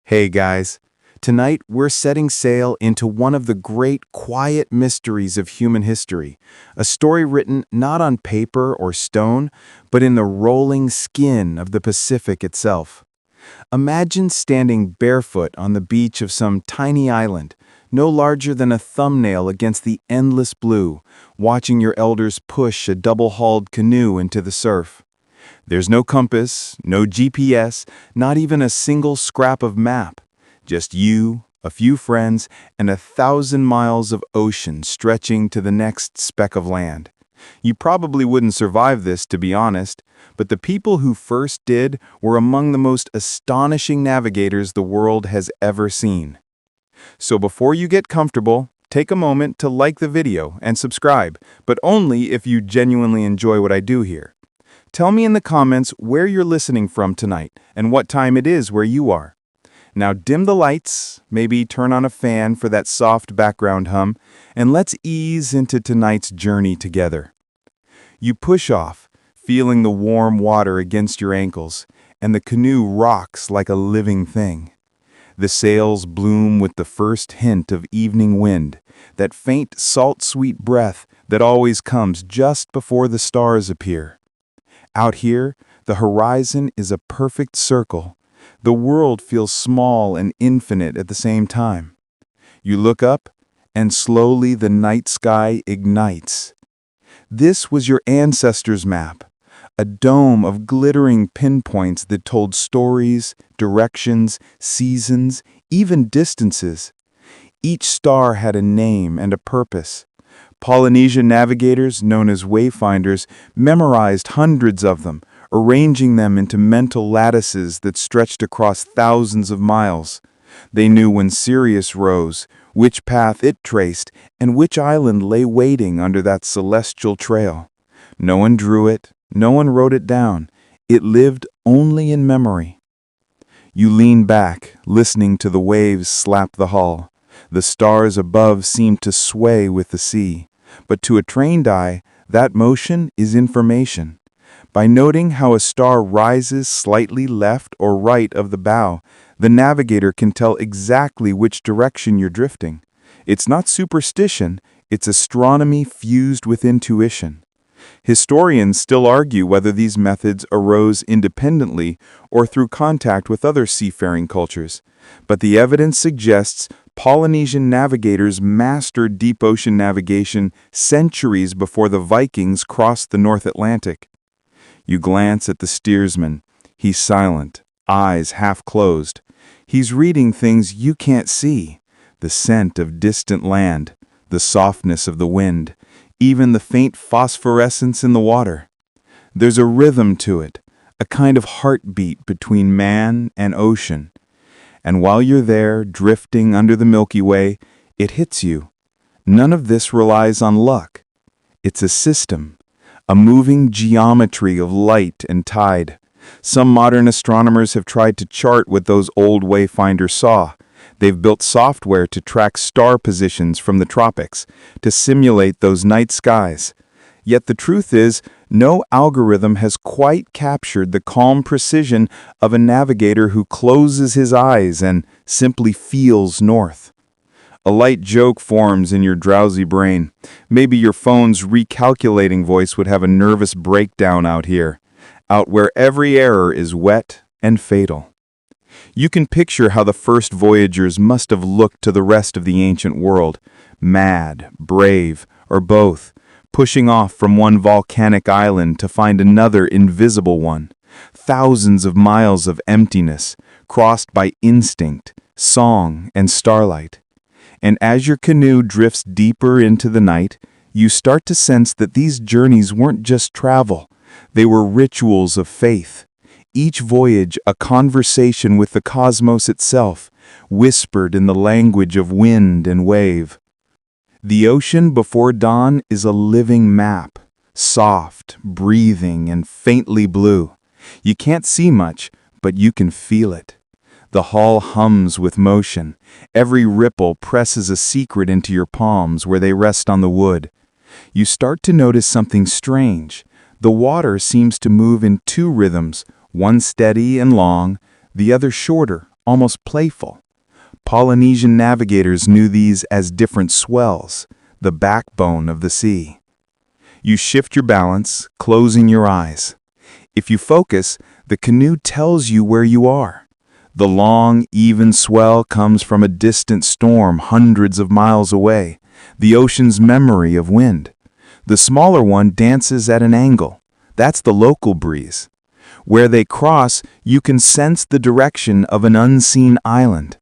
Hey guys, tonight we're setting sail into one of the great quiet mysteries of human history, a story written not on paper or stone, but in the rolling skin of the Pacific itself. Imagine standing barefoot on the beach of some tiny island, no larger than a thumbnail against the endless blue, watching your elders push a double-hulled canoe into the surf. There's no compass, no GPS, not even a single scrap of map. Just you, a few friends, and 1,000 miles of ocean stretching to the next speck of land. You probably wouldn't survive this, to be honest, but the people who first did were among the most astonishing navigators the world has ever seen. So before you get comfortable, take a moment to like the video and subscribe, but only if you genuinely enjoy what I do here. Tell me in the comments where you're listening from tonight and what time it is where you are. Now dim the lights, maybe turn on a fan for that soft background hum, and let's ease into tonight's journey together. You push off, feeling the warm water against your ankles, and the canoe rocks like a living thing. The sails bloom with the first hint of evening wind, that faint salt-sweet breath that always comes just before the stars appear. Out here, the horizon is a perfect circle. The world feels small and infinite at the same time. You look up, and slowly the night sky ignites. This was your ancestors' map, a dome of glittering pinpoints that told stories, directions, seasons, even distances. Each star had a name and a purpose. Polynesian navigators, known as wayfinders, memorized hundreds of them, arranging them into mental lattices that stretched across thousands of miles. They knew when Sirius rose, which path it traced, and which island lay waiting under that celestial trail. No one drew it, no one wrote it down. It lived only in memory. You lean back, listening to the waves slap the hull. The stars above seem to sway with the sea, but to a trained eye, that motion is information. By noting how a star rises slightly left or right of the bow, the navigator can tell exactly which direction you're drifting. It's not superstition, it's astronomy fused with intuition. Historians still argue whether these methods arose independently or through contact with other seafaring cultures, but the evidence suggests Polynesian navigators mastered deep ocean navigation centuries before the Vikings crossed the North Atlantic. You glance at the steersman. He's silent, eyes half closed. He's reading things you can't see: the scent of distant land, the softness of the wind, even the faint phosphorescence in the water. There's a rhythm to it, a kind of heartbeat between man and ocean. And while you're there, drifting under the Milky Way, it hits you. None of this relies on luck. It's a system, a moving geometry of light and tide. Some modern astronomers have tried to chart what those old wayfinders saw. They've built software to track star positions from the tropics, to simulate those night skies. Yet the truth is, no algorithm has quite captured the calm precision of a navigator who closes his eyes and simply feels north. A light joke forms in your drowsy brain. Maybe your phone's recalculating voice would have a nervous breakdown out here, out where every error is wet and fatal. You can picture how the first voyagers must have looked to the rest of the ancient world, mad, brave, or both, pushing off from one volcanic island to find another invisible one. Thousands of miles of emptiness, crossed by instinct, song, and starlight. And as your canoe drifts deeper into the night, you start to sense that these journeys weren't just travel. They were rituals of faith. Each voyage a conversation with the cosmos itself, whispered in the language of wind and wave. The ocean before dawn is a living map, soft, breathing, and faintly blue. You can't see much, but you can feel it. The hull hums with motion. Every ripple presses a secret into your palms where they rest on the wood. You start to notice something strange. The water seems to move in two rhythms, one steady and long, the other shorter, almost playful. Polynesian navigators knew these as different swells, the backbone of the sea. You shift your balance, closing your eyes. If you focus, the canoe tells you where you are. The long, even swell comes from a distant storm hundreds of miles away, the ocean's memory of wind. The smaller one dances at an angle. That's the local breeze. Where they cross, you can sense the direction of an unseen island.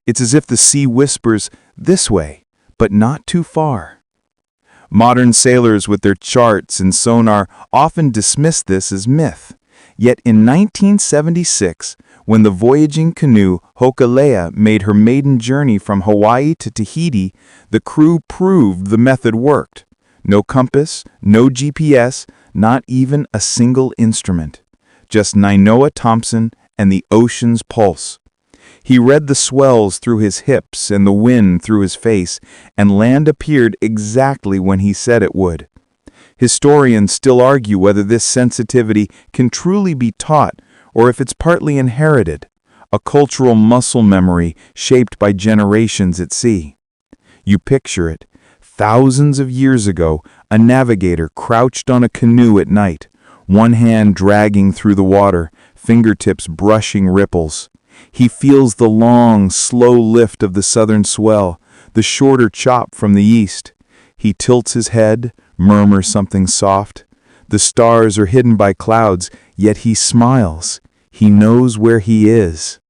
It's as if the sea whispers, "This way," but not too far. Modern sailors with their charts and sonar often dismiss this as myth. Yet in 1976, when the voyaging canoe Hokulea made her maiden journey from Hawaii to Tahiti, the crew proved the method worked. No compass, no GPS, not even a single instrument. Just Nainoa Thompson and the ocean's pulse. He read the swells through his hips and the wind through his face, and land appeared exactly when he said it would. Historians still argue whether this sensitivity can truly be taught or if it's partly inherited, a cultural muscle memory shaped by generations at sea. You picture it. Thousands of years ago, a navigator crouched on a canoe at night, one hand dragging through the water, fingertips brushing ripples. He feels the long, slow lift of the southern swell, the shorter chop from the east. He tilts his head, murmurs something soft. The stars are hidden by clouds, yet he smiles. He knows where he is.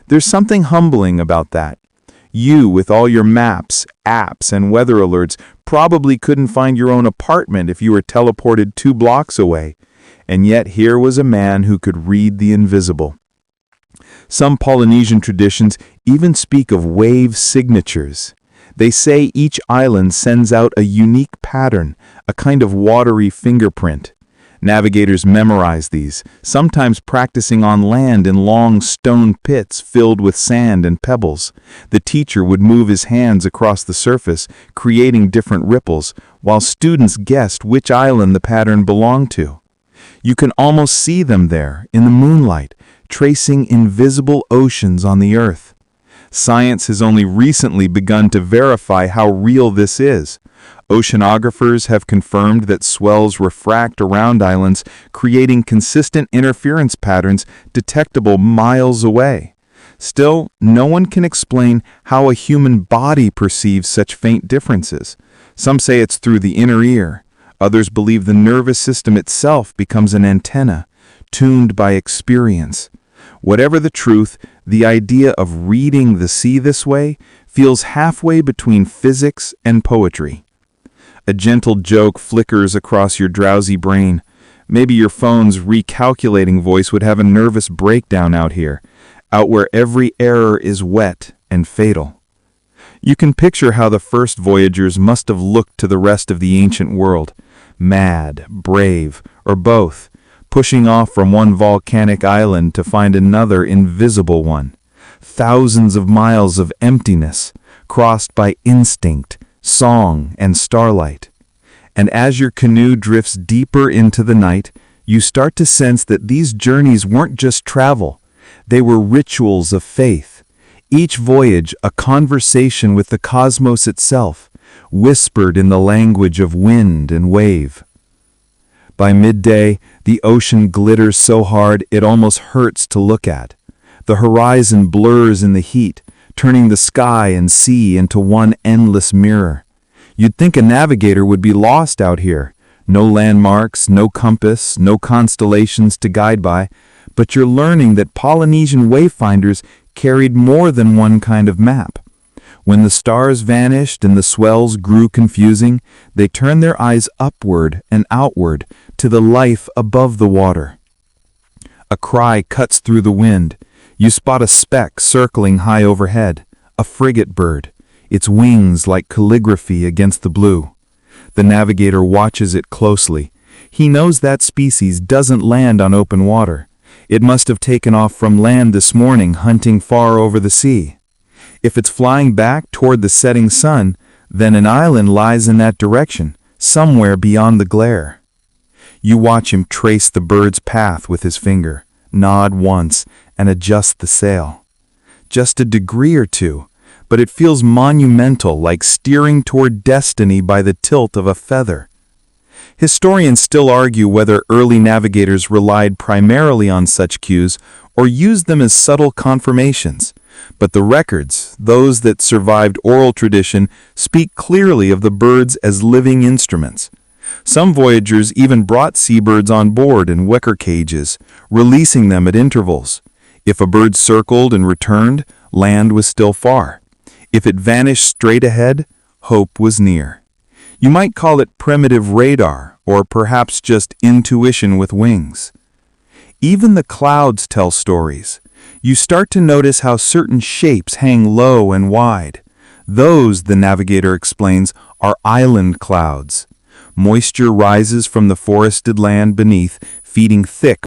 There's something humbling about that. You, with all your maps, apps, and weather alerts, probably couldn't find your own apartment if you were teleported 2 blocks away. And yet here was a man who could read the invisible. Some Polynesian traditions even speak of wave signatures. They say each island sends out a unique pattern, a kind of watery fingerprint. Navigators memorize these, sometimes practicing on land in long stone pits filled with sand and pebbles. The teacher would move his hands across the surface, creating different ripples, while students guessed which island the pattern belonged to. You can almost see them there, in the moonlight, tracing invisible oceans on the earth. Science has only recently begun to verify how real this is. Oceanographers have confirmed that swells refract around islands, creating consistent interference patterns detectable miles away. Still, no one can explain how a human body perceives such faint differences. Some say it's through the inner ear. Others believe the nervous system itself becomes an antenna, tuned by experience. Whatever the truth, the idea of reading the sea this way feels halfway between physics and poetry. A gentle joke flickers across your drowsy brain. Maybe your phone's recalculating voice would have a nervous breakdown out here, out where every error is wet and fatal. You can picture how the first voyagers must have looked to the rest of the ancient world, mad, brave, or both, pushing off from one volcanic island to find another invisible one. Thousands of miles of emptiness, crossed by instinct, song, and starlight. And as your canoe drifts deeper into the night, you start to sense that these journeys weren't just travel. They were rituals of faith. Each voyage a conversation with the cosmos itself, whispered in the language of wind and wave. By midday, the ocean glitters so hard it almost hurts to look at. The horizon blurs in the heat, turning the sky and sea into one endless mirror. You'd think a navigator would be lost out here. No landmarks, no compass, no constellations to guide by, but you're learning that Polynesian wayfinders carried more than one kind of map. When the stars vanished and the swells grew confusing, they turned their eyes upward and outward to the life above the water. A cry cuts through the wind. You spot a speck circling high overhead, a frigate bird, its wings like calligraphy against the blue. The navigator watches it closely. He knows that species doesn't land on open water. It must have taken off from land this morning, hunting far over the sea. If it's flying back toward the setting sun, then an island lies in that direction, somewhere beyond the glare. You watch him trace the bird's path with his finger, nod once, and adjust the sail. just a degree or two, but it feels monumental, like steering toward destiny by the tilt of a feather. Historians still argue whether early navigators relied primarily on such cues or used them as subtle confirmations, but the records, those that survived oral tradition, speak clearly of the birds as living instruments. Some voyagers even brought seabirds on board in wicker cages, releasing them at intervals. If a bird circled and returned, land was still far. If it vanished straight ahead, hope was near. You might call it primitive radar, or perhaps just intuition with wings. Even the clouds tell stories. You start to notice how certain shapes hang low and wide. Those, the navigator explains, are island clouds. Moisture rises from the forested land beneath, feeding thick